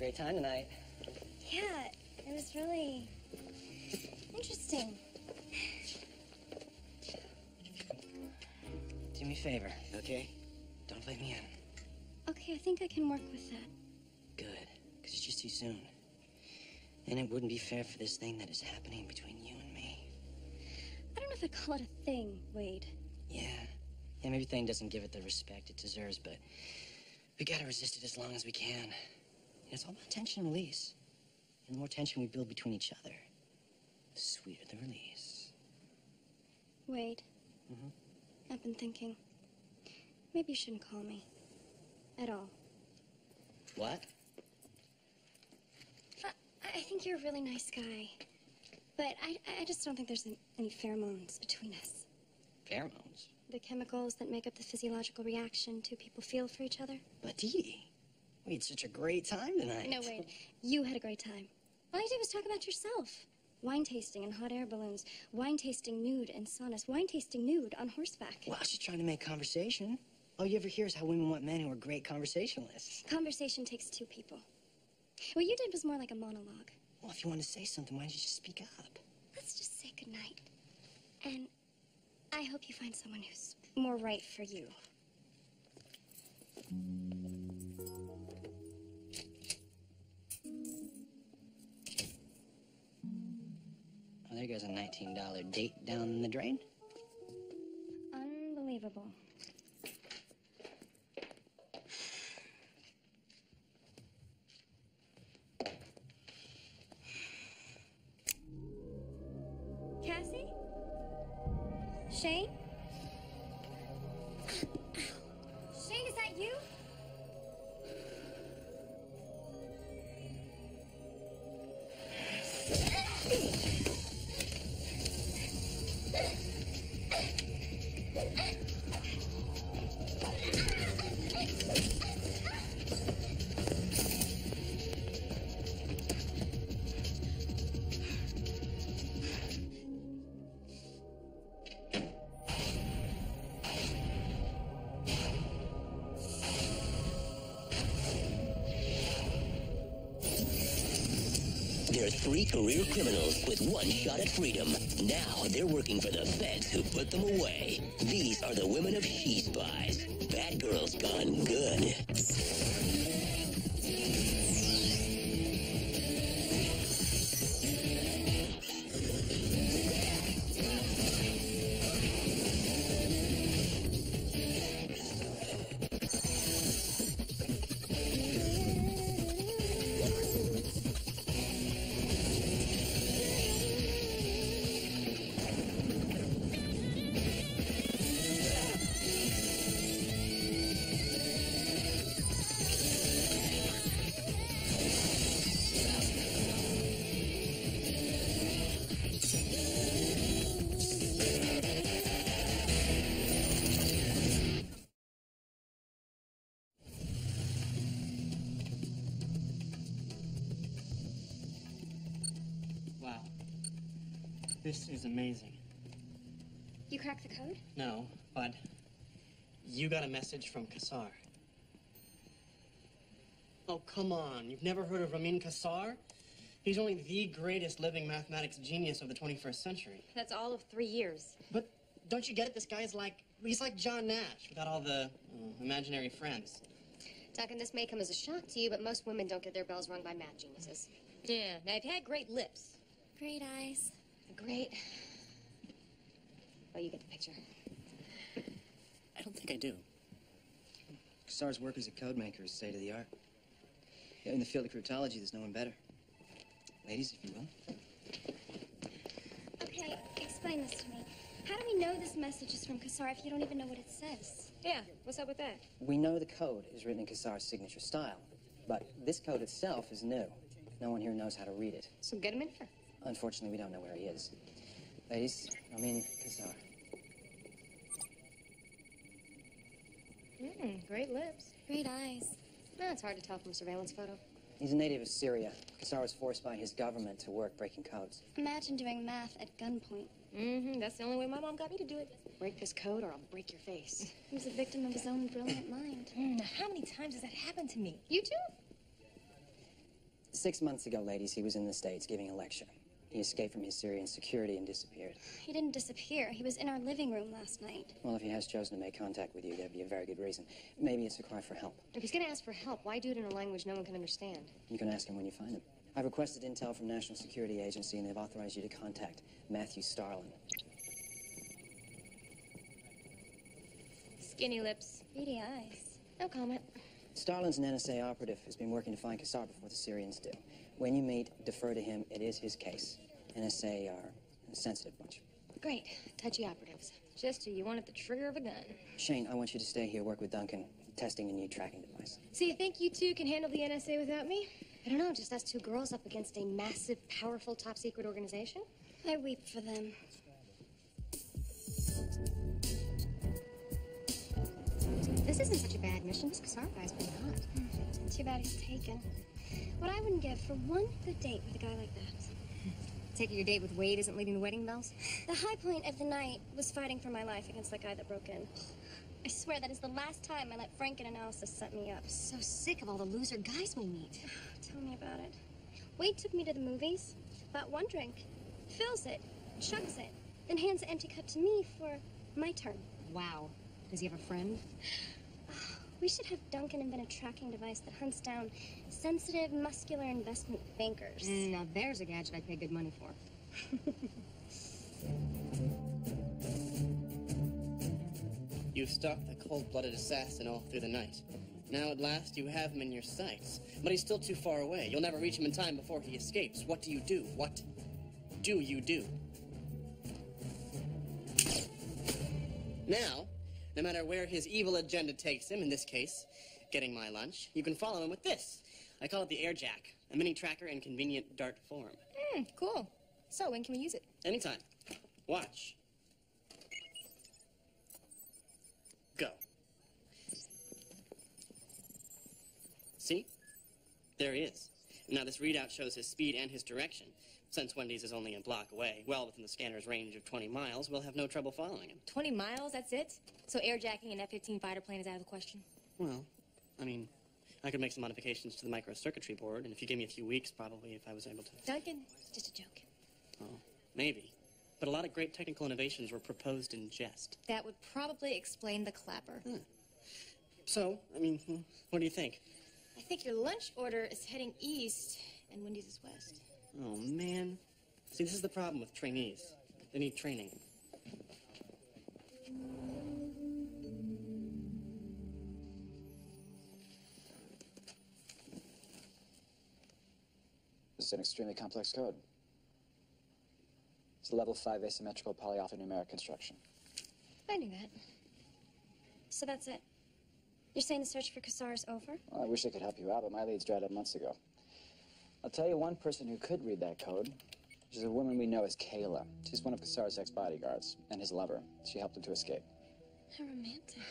great time tonight. Yeah, it was really interesting. Do me a favor, okay? Don't let me in. Okay, I think I can work with that. Good, because it's just too soon. And it wouldn't be fair for this thing that is happening between you and me. I don't know if I'd call it a thing, Wade. Yeah, maybe the thing doesn't give it the respect it deserves, but we gotta resist it as long as we can. It's all about tension and release. And the more tension we build between each other, the sweeter the release. Wade, I've been thinking, maybe you shouldn't call me. At all. What? I think you're a really nice guy. But I just don't think there's any pheromones between us. Pheromones? The chemicals that make up the physiological reaction two people feel for each other. But Dee, we had such a great time tonight. No, Wade, you had a great time. All you did was talk about yourself. Wine tasting and hot air balloons. Wine tasting nude and saunas. Wine tasting nude on horseback. Well, I was just trying to make conversation. All you ever hear is how women want men who are great conversationalists. Conversation takes two people. What you did was more like a monologue. Well, if you want to say something, why don't you just speak up? Let's just say goodnight. And I hope you find someone who's more right for you. Well, there goes a $19 date down the drain. Unbelievable. Cassie? Shane? Shane, is that you? They're three career criminals with one shot at freedom. Now they're working for the feds who put them away. These are the women of Spies. Bad girls gone good. Wow. This is amazing. You cracked the code? No, but you got a message from Kassar. Oh, come on. You've never heard of Kassar? He's only the greatest living mathematics genius of the 21st century. That's all of 3 years. But don't you get it? This guy's he's like John Nash without all the imaginary friends. Duncan, this may come as a shock to you, but most women don't get their bells rung by math geniuses. Yeah, now if you had great lips. Great eyes. Great. Well, you get the picture. I don't think I do. Kassar's work as a code maker is state of the art. In the field of cryptology, there's no one better. Ladies, if you will. Okay, explain this to me. How do we know this message is from Kassar if you don't even know what it says? Yeah, what's up with that? We know the code is written in Kassar's signature style, but this code itself is new. No one here knows how to read it. So get him in here. Unfortunately, we don't know where he is. Ladies, Kassar. Great lips. Great eyes. No, it's hard to tell from a surveillance photo. He's a native of Syria. Kassar was forced by his government to work breaking codes. Imagine doing math at gunpoint. That's the only way my mom got me to do it. Break this code or I'll break your face. He was a victim of his own brilliant mind. Now, how many times has that happened to me? You too? 6 months ago, ladies, he was in the States giving a lecture. He escaped from his Syrian security and disappeared. He didn't disappear. He was in our living room last night. Well, if he has chosen to make contact with you, that'd be a very good reason. Maybe it's a cry for help. If he's gonna ask for help, why do it in a language no one can understand? You can ask him when you find him. I've requested intel from National Security Agency, and they've authorized you to contact Matthew Starlin. Skinny lips. Beady eyes. No comment. Starlin's an NSA operative who's been working to find Kassar before the Syrians do. When you meet, defer to him. It is his case. NSA are a sensitive bunch. Great. Touchy operatives. Just who you want at the trigger of a gun. Shane, I want you to stay here, work with Duncan, testing a new tracking device. So you think you two can handle the NSA without me? I don't know, just us two girls up against a massive, powerful, top-secret organization? I weep for them. This isn't such a bad mission. This Kassar guy's pretty hot. Too bad he's taken. What I wouldn't give for one good date with a guy like that. Take it your date with Wade isn't leaving the wedding bells? The high point of the night was fighting for my life against that guy that broke in. I swear that is the last time I let Frank and Analysis set me up. So sick of all the loser guys we meet. Tell me about it. Wade took me to the movies, bought one drink, fills it, chugs it, then hands the empty cup to me for my turn. Wow. Does he have a friend? We should have Duncan invent a tracking device that hunts down sensitive, muscular investment bankers. Now there's a gadget I'd pay good money for. You've stalked the cold-blooded assassin all through the night. Now at last you have him in your sights. But he's still too far away. You'll never reach him in time before he escapes. What do you do? What do you do? Now, no matter where his evil agenda takes him, in this case, getting my lunch, you can follow him with this. I call it the Air Jack, a mini tracker in convenient dart form. Cool. So when can we use it? Anytime. Watch. Go. See? There he is. Now this readout shows his speed and his direction. Since Wendy's is only a block away, well within the scanner's range of 20 miles, we'll have no trouble following him. 20 miles, that's it? So airjacking an F-15 fighter plane is out of the question? Well, I mean, I could make some modifications to the microcircuitry board, and if you give me a few weeks, probably, if I was able to... Duncan, it's just a joke. Oh, maybe. But a lot of great technical innovations were proposed in jest. That would probably explain the clapper. So, I mean, what do you think? I think your lunch order is heading east, and Wendy's is west. Oh, man. See, this is the problem with trainees. They need training. This is an extremely complex code. It's a level 5 asymmetrical polyalphanumeric construction. I knew that. So that's it. You're saying the search for Kassar is over? Well, I wish I could help you out, but my leads dried up months ago. I'll tell you one person who could read that code. She's a woman we know as Kayla. She's one of Kassar's ex-bodyguards and his lover. She helped him to escape. How romantic.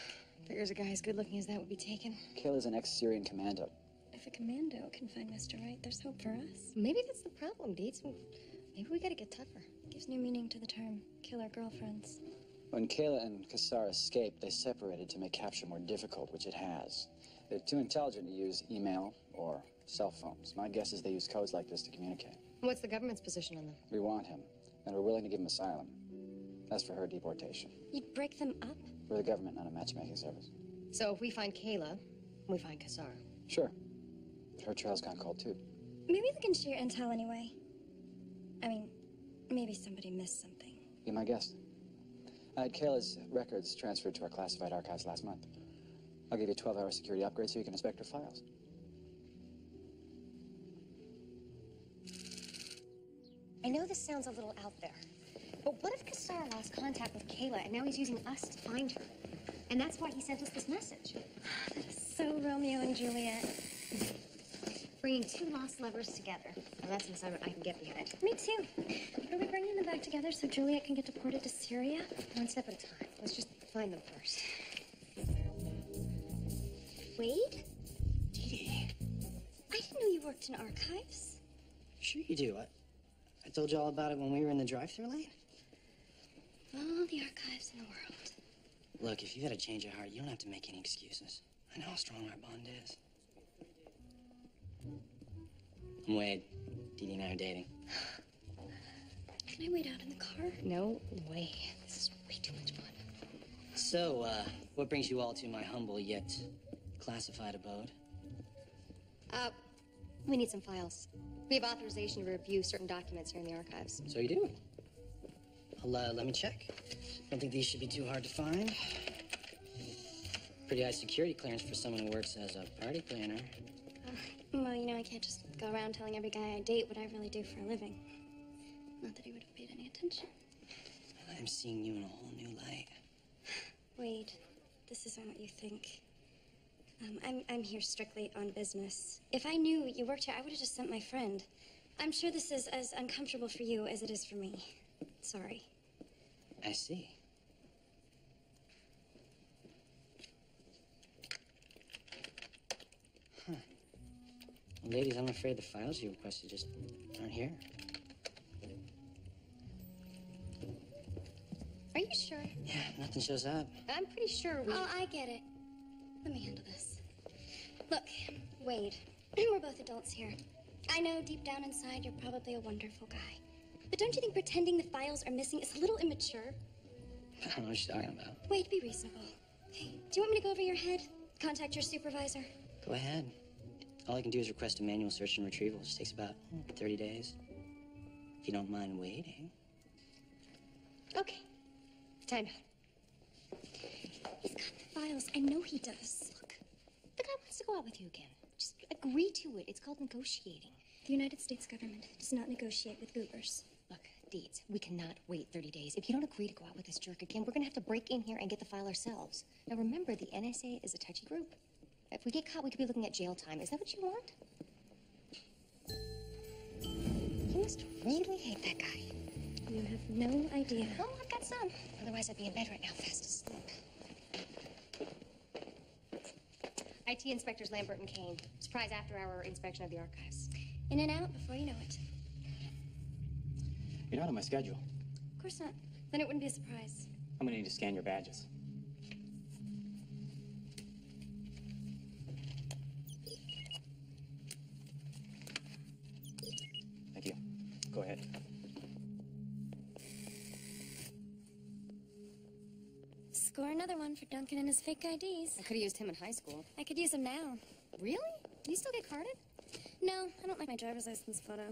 Figures a guy as good looking as that would be taken. Kayla's an ex-Syrian commando. If a commando can find Mr. Right, there's hope for us. Maybe that's the problem, Deeds. Maybe we gotta get tougher. Gives new meaning to the term killer girlfriends. When Kayla and Kassar escaped, they separated to make capture more difficult, which it has. They're too intelligent to use email or cell phones. My guess is they use codes like this to communicate. What's the government's position on them? We want him, and we're willing to give him asylum. As for her deportation, You'd break them up? we're the government, not a matchmaking service. So if we find Kayla, we find Kassar. Sure. Her trail's gone cold, too. Maybe look into your intel anyway. I mean, maybe somebody missed something. Be my guest. I had Kayla's records transferred to our classified archives last month. I'll give you a 12-hour security upgrade so you can inspect her files. I know this sounds a little out there, but what if Kassar lost contact with Kayla and now he's using us to find her? And that's why he sent us this message. So Romeo and Juliet. Bringing two lost lovers together. Now that's an assignment I can get behind. Me too. Are we bringing them back together so Juliet can get deported to Syria? One step at a time. Let's just find them first. Wade? Dee Dee, I didn't know you worked in archives. sure you do. I told you all about it when we were in the drive-thru lane. All the archives in the world. Look, if you've had a change of heart, you don't have to make any excuses. I know how strong our bond is. I'm Wade. Dee Dee and I are dating. Can I wait out in the car? No way. This is way too much fun. So, what brings you all to my humble yet classified abode? We need some files. We have authorization to review certain documents here in the archives. So you do? Let me check. Don't think these should be too hard to find. Pretty high security clearance for someone who works as a party planner. Well, you know, I can't just go around telling every guy I date what I really do for a living. Not that he would have paid any attention. I'm seeing you in a whole new light. Wade, this isn't what you think. I'm here strictly on business. If I knew you worked here, I would have just sent my friend. I'm sure this is as uncomfortable for you as it is for me. Sorry. I see. Huh. Well, ladies, I'm afraid the files you requested just aren't here. Are you sure? Yeah, nothing shows up. I'm pretty sure we... Oh, I get it. Let me handle this. Look, Wade, we're both adults here. I know deep down inside you're probably a wonderful guy. But don't you think pretending the files are missing is a little immature? I don't know what you're talking about. Wade, be reasonable. Okay, do you want me to go over your head? Contact your supervisor? Go ahead. All I can do is request a manual search and retrieval. It just takes about 30 days. If you don't mind waiting. Okay. Time out. He's got the files. I know he does. Look, the guy wants to go out with you again. Just agree to it. It's called negotiating. The United States government does not negotiate with goobers. Look, Deeds, we cannot wait 30 days. If you don't agree to go out with this jerk again, we're gonna have to break in here and get the file ourselves. Now remember, the NSA is a touchy group. If we get caught, we could be looking at jail time. Is that what you want? You must really hate that guy. You have no idea. Oh, I've got some. Otherwise, I'd be in bed right now, fast asleep. IT Inspectors Lambert and Kane. Surprise after-hour inspection of the archives. In and out before you know it. You're not on my schedule. Of course not. Then it wouldn't be a surprise. I'm gonna need to scan your badges. Thank you. Go ahead. Score another one for Duncan and his fake IDs. I could have used him in high school. I could use them now. Really? You still get carded? No, I don't like my driver's license photo. I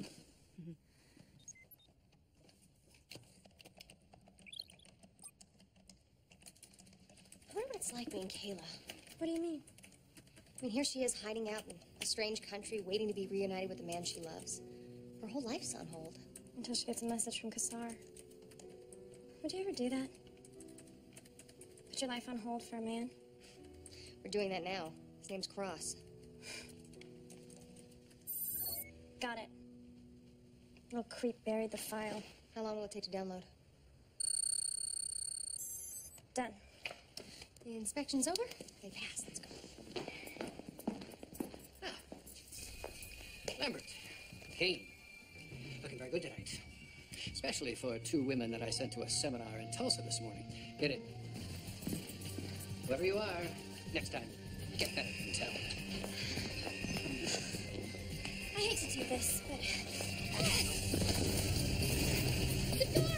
wonder what it's like being Kayla. What do you mean? I mean, here she is hiding out in a strange country, waiting to be reunited with the man she loves. Her whole life's on hold. Until she gets a message from Kassar. Would you ever do that? Put your life on hold for a man? We're doing that now. His name's Cross. Got it. Little creep buried the file. How long will it take to download? Done. The inspection's over. They passed. Let's go. Lambert. Kane. Looking very good tonight. Especially for two women that I sent to a seminar in Tulsa this morning. Get it? Whoever you are, next time, get better intel. I hate to do this, but... The door!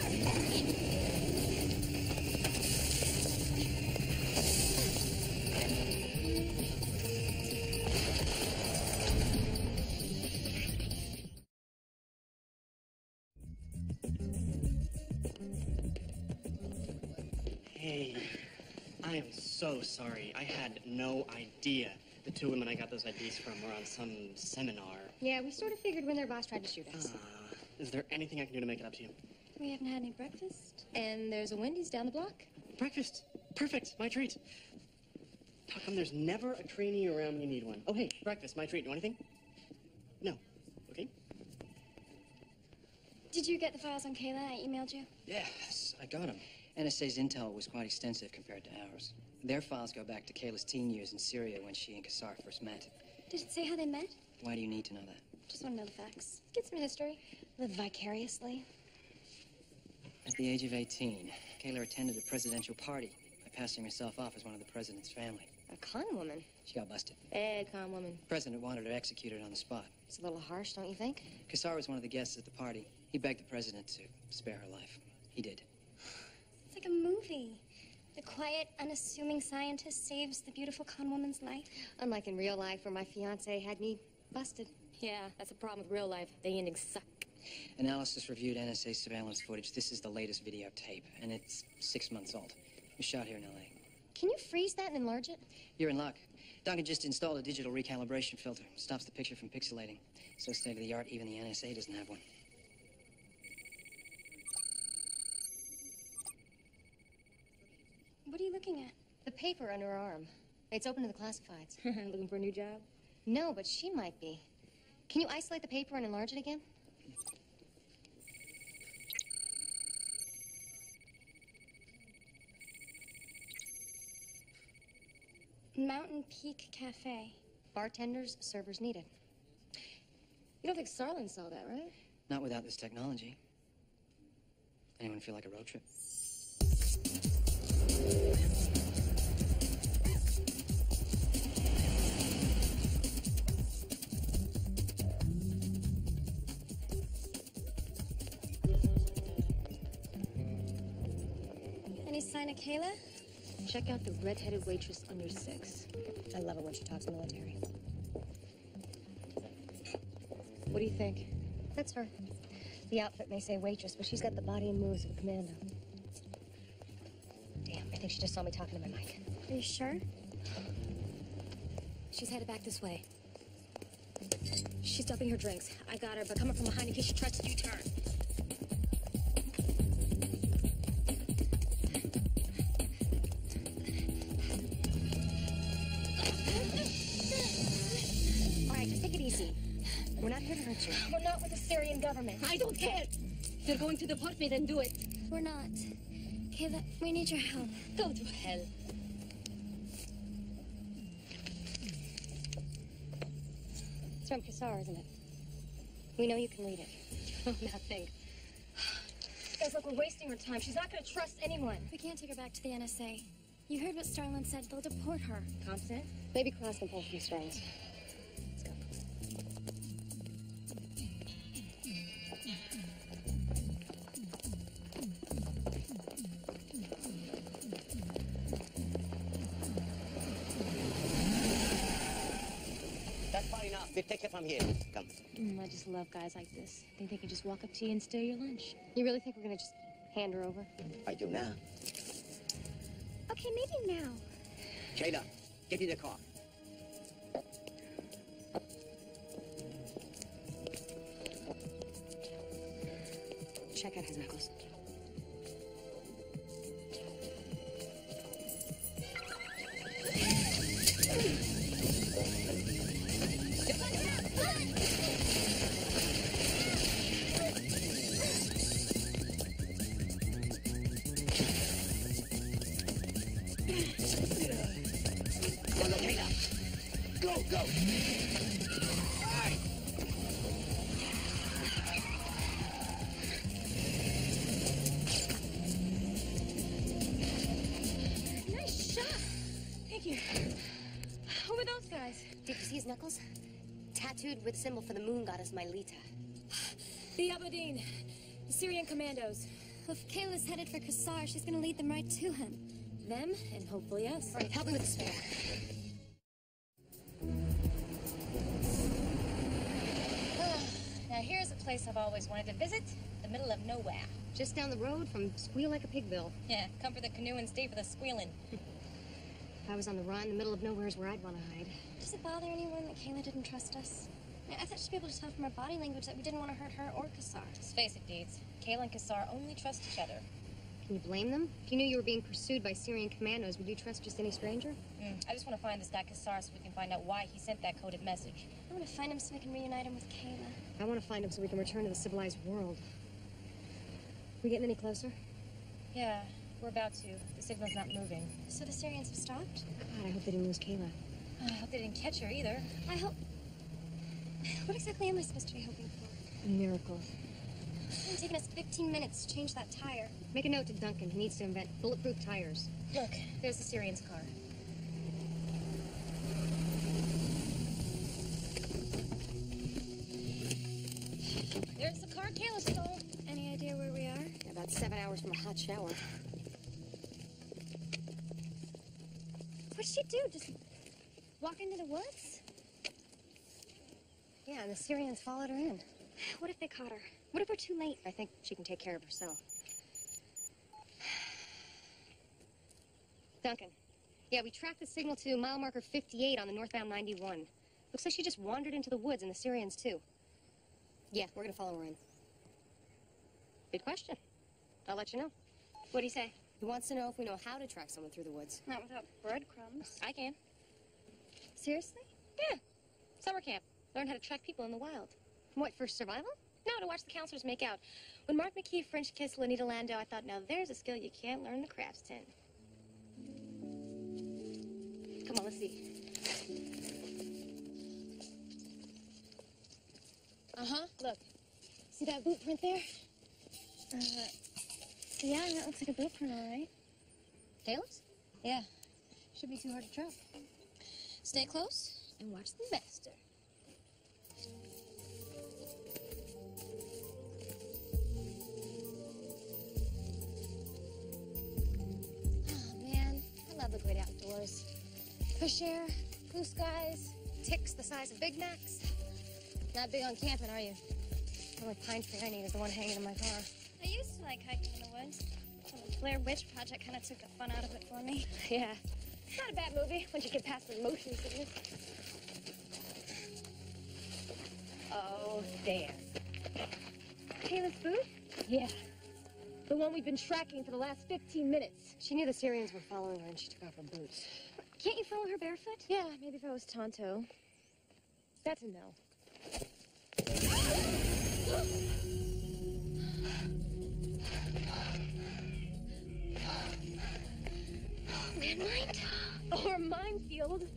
Hey, I am so sorry. I had no idea the two women I got those IDs from were on some seminar. Yeah, we sort of figured when their boss tried to shoot us. Is there anything I can do to make it up to you? We haven't had any breakfast. And there's a Wendy's down the block. Breakfast. Perfect. My treat. How come there's never a trainee around when you need one? Oh, hey, breakfast. My treat. You want anything? No. Okay. Did you get the files on Kayla? I emailed you. Yes, I got them. NSA's intel was quite extensive compared to ours. Their files go back to Kayla's teen years in Syria when she and Kassar first met. Did it say how they met? Why do you need to know that? Just want to know the facts. Get some history. Live vicariously. At the age of 18, Kayla attended a presidential party by passing herself off as one of the president's family. A con woman? She got busted. Con woman. The president wanted her executed on the spot. It's a little harsh, don't you think? Kassar was one of the guests at the party. He begged the president to spare her life. He did. It's like a movie. The quiet, unassuming scientist saves the beautiful con woman's life. Unlike in real life, where my fiance had me busted. Yeah, that's a problem with real life. The endings suck. Analysis reviewed NSA surveillance footage. This is the latest videotape, and it's 6 months old. It was shot here in L.A. Can you freeze that and enlarge it? You're in luck. Duncan just installed a digital recalibration filter. Stops the picture from pixelating. So state-of-the-art, even the NSA doesn't have one. What are you looking at? The paper under her arm. It's open to the classifieds. Looking for a new job? No, but she might be. Can you isolate the paper and enlarge it again? Mountain Peak Cafe. Bartenders, servers needed. You don't think Starlin saw that, right? Not without this technology. Anyone feel like a road trip? Any sign of Kayla? Check out the red-headed waitress under 6. I love it when she talks military. What do you think? That's her. The outfit may say waitress, but she's got the body and moves of a commando. Damn, I think she just saw me talking to my mic. Are you sure? She's headed back this way. She's dumping her drinks. I got her, but coming from behind in case she tries to U-turn. All right, just take it easy. We're not here to hurt you. We're not with the Syrian government. I don't care. If they're going to deport me, then do it. We're not. Kayla, we need your help. Go to hell. It's from Kassar, isn't it? We know you can read it. Oh, now think. Guys, look, we're wasting her time. She's not going to trust anyone. We can't take her back to the NSA. You heard what Starlin said. They'll deport her. Confident? Maybe Cross can pull a few strings. Let's go. That's far enough. We'll take it from here. Come. I just love guys like this. Think they can just walk up to you and steal your lunch. You really think we're gonna just hand her over? I do now. Okay, maybe now. Kayla, get in the car. Check out his knuckles. Go, go. Nice shot. Thank you. Who were those guys? Did you see his knuckles? Tattooed with a symbol for the moon goddess Mylita. The Aberdeen. The Syrian commandos. If Kayla's headed for Kassar, she's gonna lead them right to him. Them, and hopefully us. All right, help me with the spare. Now here's a place I've always wanted to visit. The middle of nowhere. Just down the road from Squeal Like a Pigville. Yeah, come for the canoe and stay for the squealing. If I was on the run, the middle of nowhere is where I'd want to hide. Does it bother anyone that Kayla didn't trust us? I thought she'd be able to tell from her body language that we didn't want to hurt her or Kassar. Let's face it, Deeds. Kayla and Kassar only trust each other. Can you blame them? If you knew you were being pursued by Syrian commandos, would you trust just any stranger? I just want to find this guy Kassar so we can find out why he sent that coded message. I want to find him so we can reunite him with Kayla. I want to find him so we can return to the civilized world. We getting any closer? Yeah, we're about to. The signal's not moving. So the Syrians have stopped? God, I hope they didn't lose Kayla. I hope they didn't catch her either. I hope... What exactly am I supposed to be hoping for? A miracle. It's taken us 15 minutes to change that tire. Make a note to Duncan. He needs to invent bulletproof tires. Look, there's the Syrian's car. There's the car Kayla stole. Any idea where we are? About 7 hours from a hot shower. What'd she do? Just walk into the woods? Yeah, and the Syrians followed her in. What if they caught her? What if we're too late? I think she can take care of herself. Duncan. Yeah, we tracked the signal to mile marker 58 on the northbound 91. Looks like she just wandered into the woods, and the Syrians, too. Yeah, we're gonna follow her in. Good question. I'll let you know. What do you say? He wants to know if we know how to track someone through the woods. Not without breadcrumbs. I can. Seriously? Yeah. Summer camp. Learn how to track people in the wild. What, for survival? No, to watch the counselors make out. When Mark McKee French kissed Lenita Landau, I thought, now there's a skill you can't learn in the crafts tent. Come on, let's see. Uh-huh. Look. See that boot print there? Yeah, that looks like a blueprint, all right. Taylor's? Yeah. Should be too hard to track. Stay close and watch the master. Oh, man. I love the great outdoors. Fresh air, blue skies, ticks the size of Big Macs. Not big on camping, are you? The only pine tree I need is the one hanging in my car. I used to like hiking in the woods. So the Blair Witch Project kind of took the fun out of it for me. Yeah. Not a bad movie once you get past the motion sickness. Oh, there. Kayla's boot? Yeah. The one we've been tracking for the last 15 minutes. She knew the Syrians were following her and she took off her boots. Can't you follow her barefoot? Yeah, maybe if I was Tonto. That's a no. Landmine? Or minefield.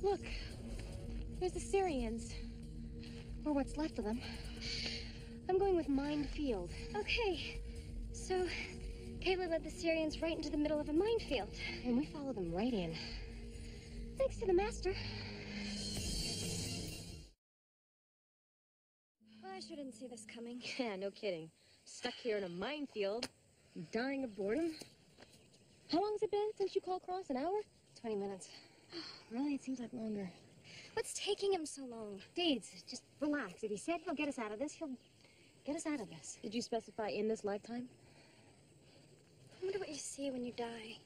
Look, there's the Syrians. Or what's left of them. I'm going with minefield. Okay. So, Kayla led the Syrians right into the middle of a minefield. And we follow them right in. Thanks to the master. Well, I sure didn't see this coming. Yeah, no kidding. Stuck here in a minefield, dying of boredom. How long has it been since you called across? An hour? 20 minutes. Really, it seems like longer. What's taking him so long? Deeds, just relax. If he said he'll get us out of this, he'll get us out of this. Did you specify in this lifetime? I wonder what you see when you die.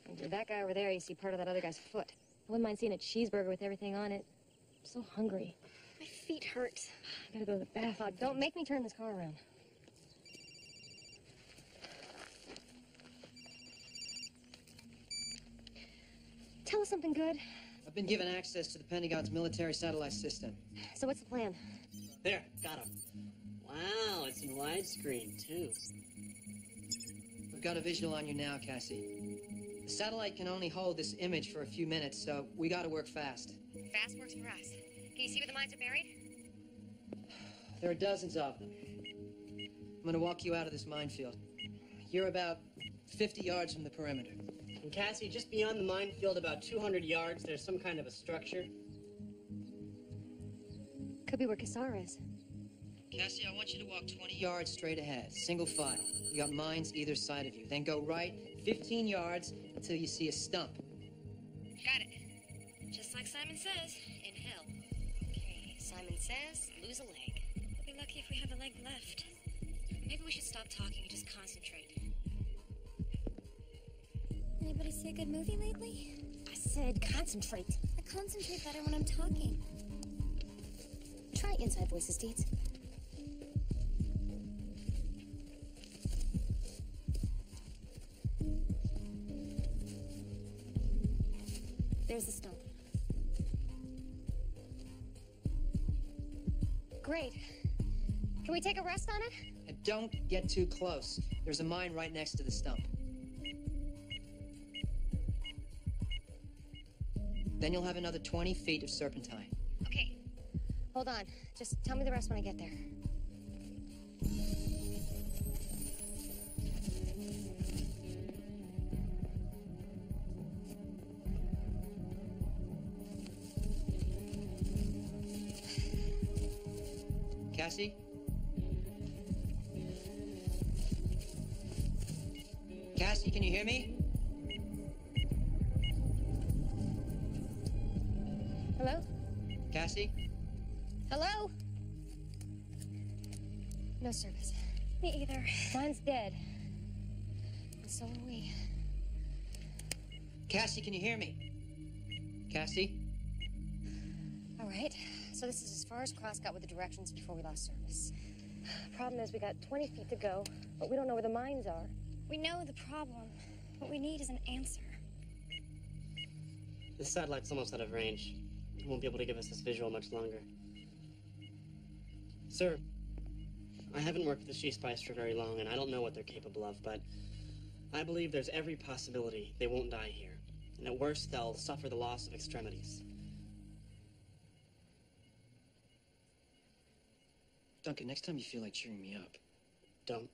With that guy over there, you see part of that other guy's foot. I wouldn't mind seeing a cheeseburger with everything on it. I'm so hungry. My feet hurt. I gotta go to the bath. Oh, don't make me turn this car around. Tell us something good. I've been given access to the Pentagon's military satellite system. So what's the plan? There, got him. Wow, it's in widescreen, too. We've got a visual on you now, Cassie. The satellite can only hold this image for a few minutes, so we gotta work fast. Fast works for us. Can you see where the mines are buried? There are dozens of them. I'm gonna walk you out of this minefield. You're about 50 yards from the perimeter. And Cassie, just beyond the minefield, about 200 yards, there's some kind of a structure. Could be where Kassar is. Cassie, I want you to walk 20 yards straight ahead, single file. You got mines either side of you. Then go right 15 yards until you see a stump. Got it. Just like Simon says, in hell. Okay, Simon says, lose a leg. We'll be lucky if we have a leg left. Maybe we should stop talking and just concentrate. Anybody see a good movie lately? I said concentrate. I concentrate better when I'm talking. Try inside voices, Deeds. There's the stump. Great. Can we take a rest on it? And don't get too close. There's a mine right next to the stump. Then you'll have another 20 feet of serpentine. Okay. Hold on. Just tell me the rest when I get there. Cassie? Cassie, can you hear me? Hello? Cassie? Hello? No service. Me either. Mine's dead. And so are we. Cassie, can you hear me? Cassie? All right. So this is as far as Cross got with the directions before we lost service. Problem is we got 20 feet to go, but we don't know where the mines are. We know the problem. What we need is an answer. The satellite's almost out of range. It won't be able to give us this visual much longer. Sir, I haven't worked with the Spies for very long, and I don't know what they're capable of, but I believe there's every possibility they won't die here. And at worst, they'll suffer the loss of extremities. Duncan, next time you feel like cheering me up. Don't.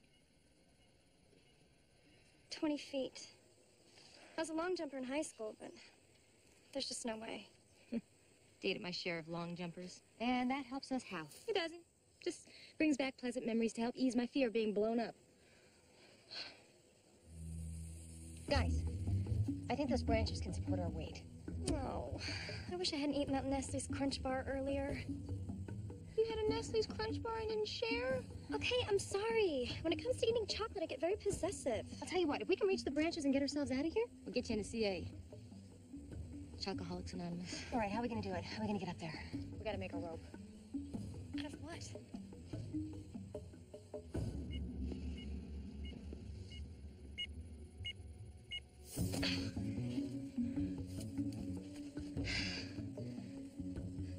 20 feet. I was a long jumper in high school, but there's just no way. Dated my share of long jumpers. And that helps us how? It doesn't. Just brings back pleasant memories to help ease my fear of being blown up. Guys, I think those branches can support our weight. Oh, I wish I hadn't eaten that Nestle's Crunch Bar earlier. You had a Nestle's Crunch Bar and didn't share? Okay, I'm sorry. When it comes to eating chocolate, I get very possessive. I'll tell you what, if we can reach the branches and get ourselves out of here, we'll get you in a CA. Chocoholics Anonymous. All right, how are we gonna do it? How are we gonna get up there? We gotta make a rope. Out of what?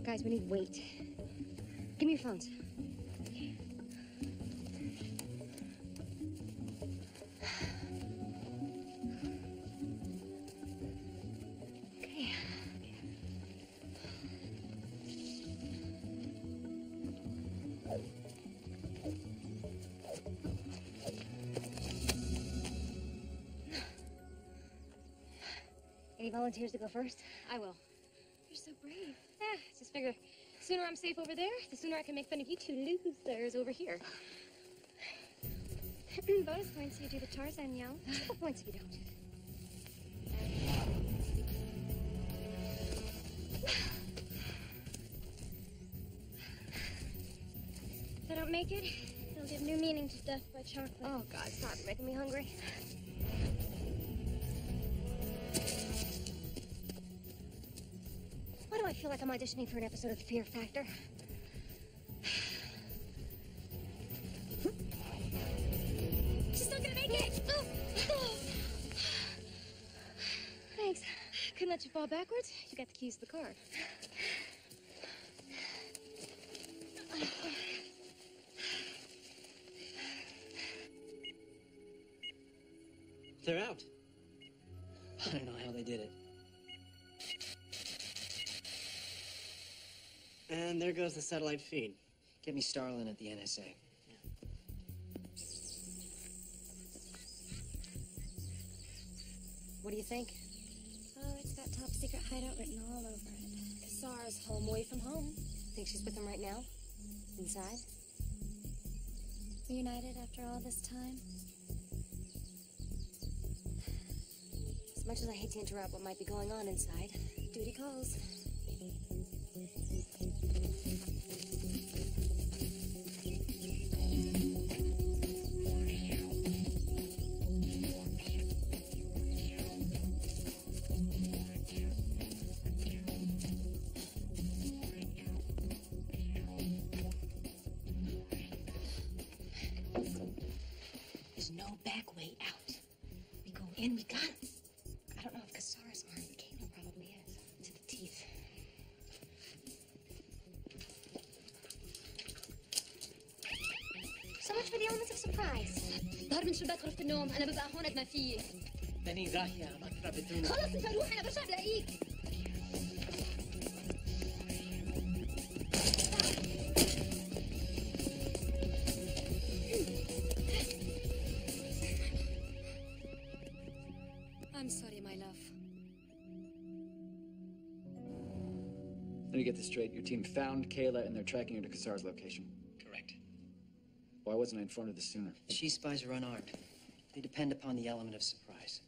Guys, we need weight. Give me your phones. Okay. Any volunteers to go first? I will. You're so brave. Just figure, the sooner I'm safe over there, the sooner I can make fun of you two losers over here. Bonus points if you do the Tarzan yell. 2 points if you don't. If I don't make it, it'll give new meaning to death by chocolate. Oh, God, stop making me hungry. Why do I feel like I'm auditioning for an episode of Fear Factor? She's not gonna make it! Thanks. Couldn't let you fall backwards. You got the keys to the car. They're out. I don't know how they did it. And there goes the satellite feed. Get me Starlin at the NSA. What do you think? Oh, it's got top secret hideout written all over it. Kassar's home away from home. Think she's with him right now? Inside? Reunited after all this time. As much as I hate to interrupt what might be going on inside, duty calls. There's no back way out. We go in, we got him. I don't know if Kassar's armed, but Caitlin probably is. To the teeth. So much for the elements of surprise. ظهر من شباك غرفة النوم، أنا ببقى هون قد ما فيي. ماني رايح يا مقرب الدنيا. خلص أنت روح، أنا برجع بلاقيك. I'm sorry, my love. Let me get this straight. Your team found Kayla and they're tracking her to Kassar's location. Correct. Why wasn't I informed of this sooner? She spies are unarmed. They depend upon the element of surprise.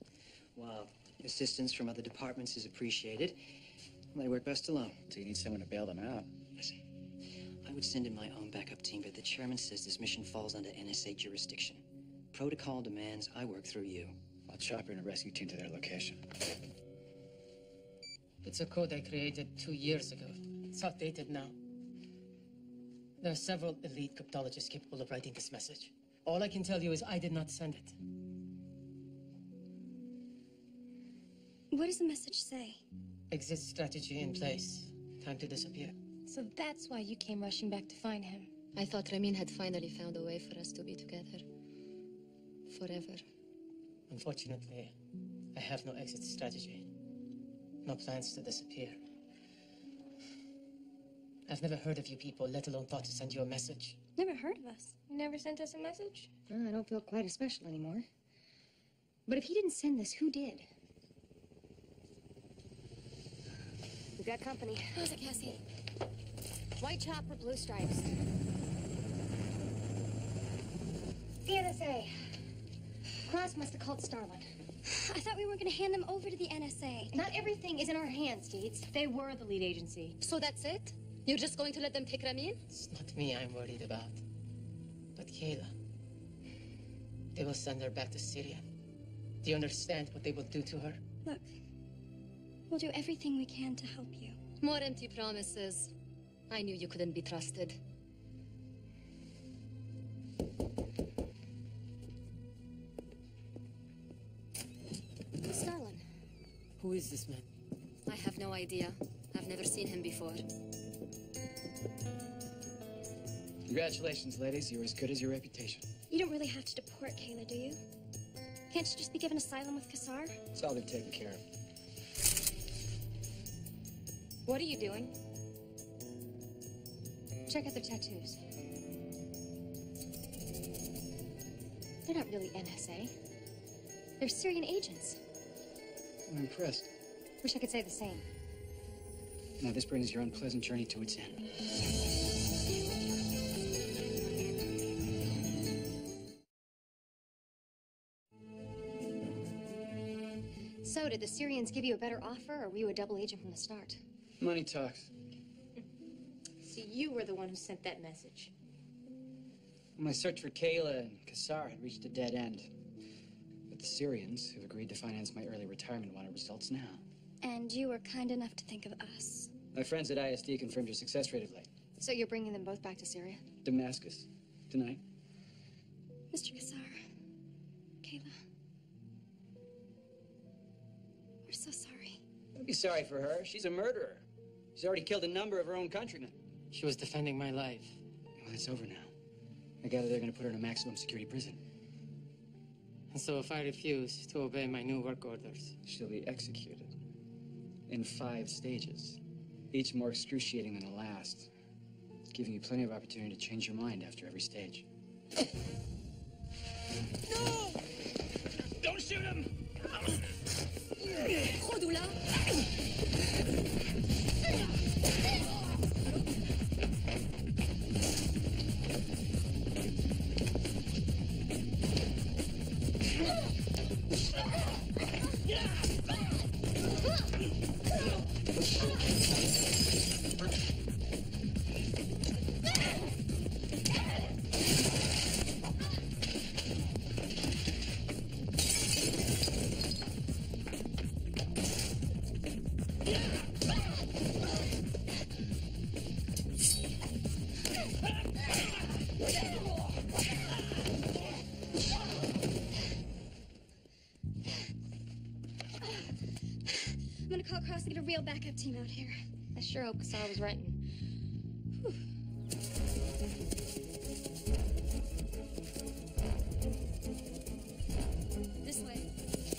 While assistance from other departments is appreciated, they work best alone. So you need someone to bail them out. Listen, I would send in my own backup team, but the chairman says this mission falls under NSA jurisdiction. Protocol demands I work through you. I'll chopper in a rescue team to their location. It's a code I created 2 years ago. It's outdated now. There are several elite cryptologists capable of writing this message. All I can tell you is I did not send it. What does the message say? Exit strategy in place. Time to disappear. So that's why you came rushing back to find him. I thought Ramin had finally found a way for us to be together. Forever. Unfortunately, I have no exit strategy. No plans to disappear. I've never heard of you people, let alone thought to send you a message. Never heard of us. You never sent us a message? I don't feel quite as special anymore. But if he didn't send this, who did? We got company. How's it, Cassie? White chopper, blue stripes. The NSA. Cross must have called Starlin. I thought we were going to hand them over to the NSA. Not everything is in our hands, Deeds. They were the lead agency. So that's it? You're just going to let them take Ramin? It's not me I'm worried about, but Kayla. They will send her back to Syria. Do you understand what they will do to her? Look, we'll do everything we can to help you. More empty promises. I knew you couldn't be trusted. Starlin. Who is this man? I have no idea. I've never seen him before. Congratulations, ladies. You're as good as your reputation. You don't really have to deport Kayla, do you? Can't she just be given asylum with Kassar? It's all been taken care of. What are you doing? Check out their tattoos. They're not really NSA. They're Syrian agents. I'm impressed. Wish I could say the same. Now, this brings your unpleasant journey to its end. So, did the Syrians give you a better offer, or were you a double agent from the start? Money talks. So you were the one who sent that message. My search for Kayla and Kassar had reached a dead end. But the Syrians, who've agreed to finance my early retirement, wanted results now. And you were kind enough to think of us. My friends at ISD confirmed your success rate of late. So you're bringing them both back to Syria? Damascus. Tonight. Mr. Kassar, Kayla, we're so sorry. Don't be sorry for her. She's a murderer. She's already killed a number of her own countrymen. She was defending my life. Well, that's over now. I gather they're going to put her in a maximum security prison. And so if I refuse to obey my new work orders, She'll be executed. In 5 stages. Each more excruciating than the last. Giving you plenty of opportunity to change your mind after every stage. No! Don't shoot him! I'm gonna call Cross to get a real backup team out here. I sure hope Kassar was renting. This way.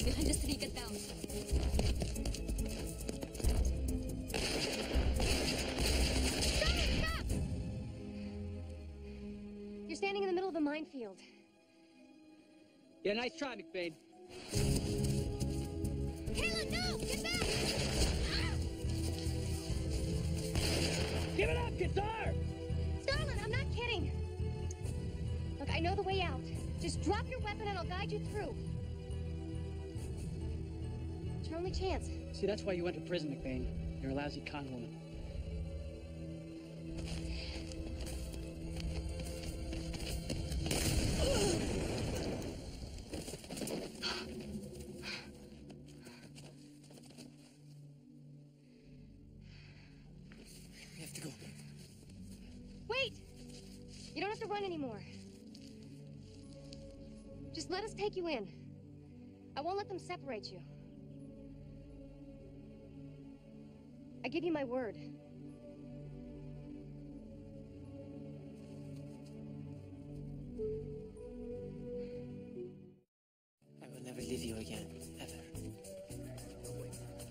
Behind this tree, get down. Stop! You're standing in the middle of a minefield. Yeah, nice try, McBain. Kayla, no! Get back! Give it up, Kassar! Starlin, I'm not kidding. Look, I guide you through. It's your only chance. See, that's why you went to prison, McBain. You're a lousy con woman. We have to go. Wait! You don't have to run anymore. Just let us take you in. I won't let them separate you. I give you my word. I will never leave you again, ever.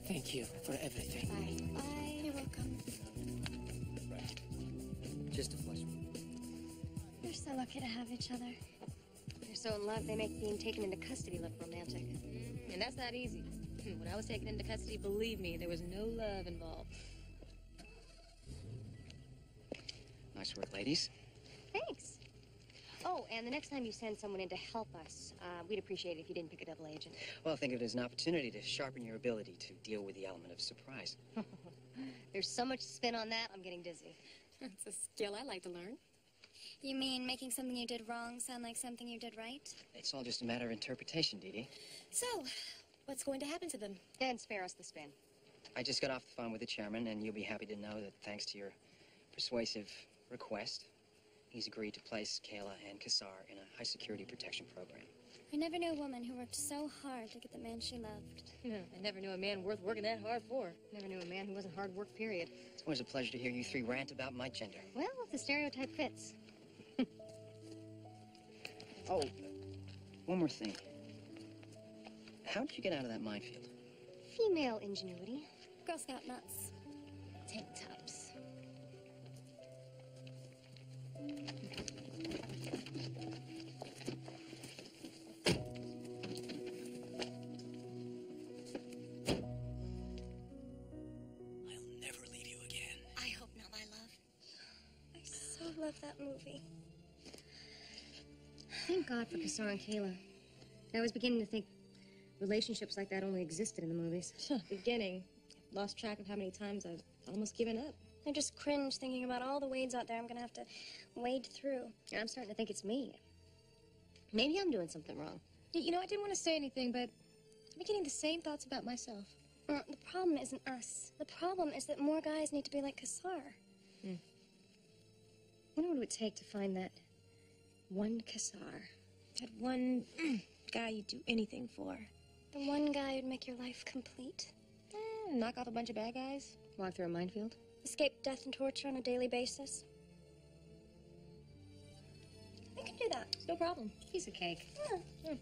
Thank you for everything. Bye. Bye. You're welcome. Just a flush. You're so lucky to have each other. They're so in love, they make being taken into custody look romantic. And that's not easy. When I was taken into custody, believe me, there was no love involved. Nice work, ladies. Thanks. Oh, and the next time you send someone in to help us, we'd appreciate it if you didn't pick a double agent. Well, think of it as an opportunity to sharpen your ability to deal with the element of surprise. There's so much spin on that, I'm getting dizzy. It's a skill I like to learn. You mean making something you did wrong sound like something you did right? It's all just a matter of interpretation, Dee Dee. So, what's going to happen to them? Then spare us the spin. I just got off the phone with the chairman, and you'll be happy to know that thanks to your persuasive request, he's agreed to place Kayla and Kassar in a high-security protection program. I never knew a woman who worked so hard to get the man she loved. I never knew a man worth working that hard for. Never knew a man who wasn't hard work, period. It's always a pleasure to hear you three rant about my gender. Well, if the stereotype fits. Oh, one more thing. How did you get out of that minefield? Female ingenuity. Girl Scout nuts. Tank tops. I'll never leave you again. I hope not, my love. I so love that movie. Thank God for Kassar and Kayla. I was beginning to think relationships like that only existed in the movies. Beginning. Lost track of how many times I've almost given up. I just cringe thinking about all the wades out there I'm gonna have to wade through. And I'm starting to think it's me. Maybe I'm doing something wrong. You know, I didn't want to say anything, but I'm getting the same thoughts about myself. The problem isn't us. The problem is that more guys need to be like Kassar. I wonder what it would take to find that one Kassar. That one guy you'd do anything for. The one guy who'd make your life complete. Knock off a bunch of bad guys. Walk through a minefield. Escape death and torture on a daily basis. I can do that. It's no problem. Piece of cake. Yeah.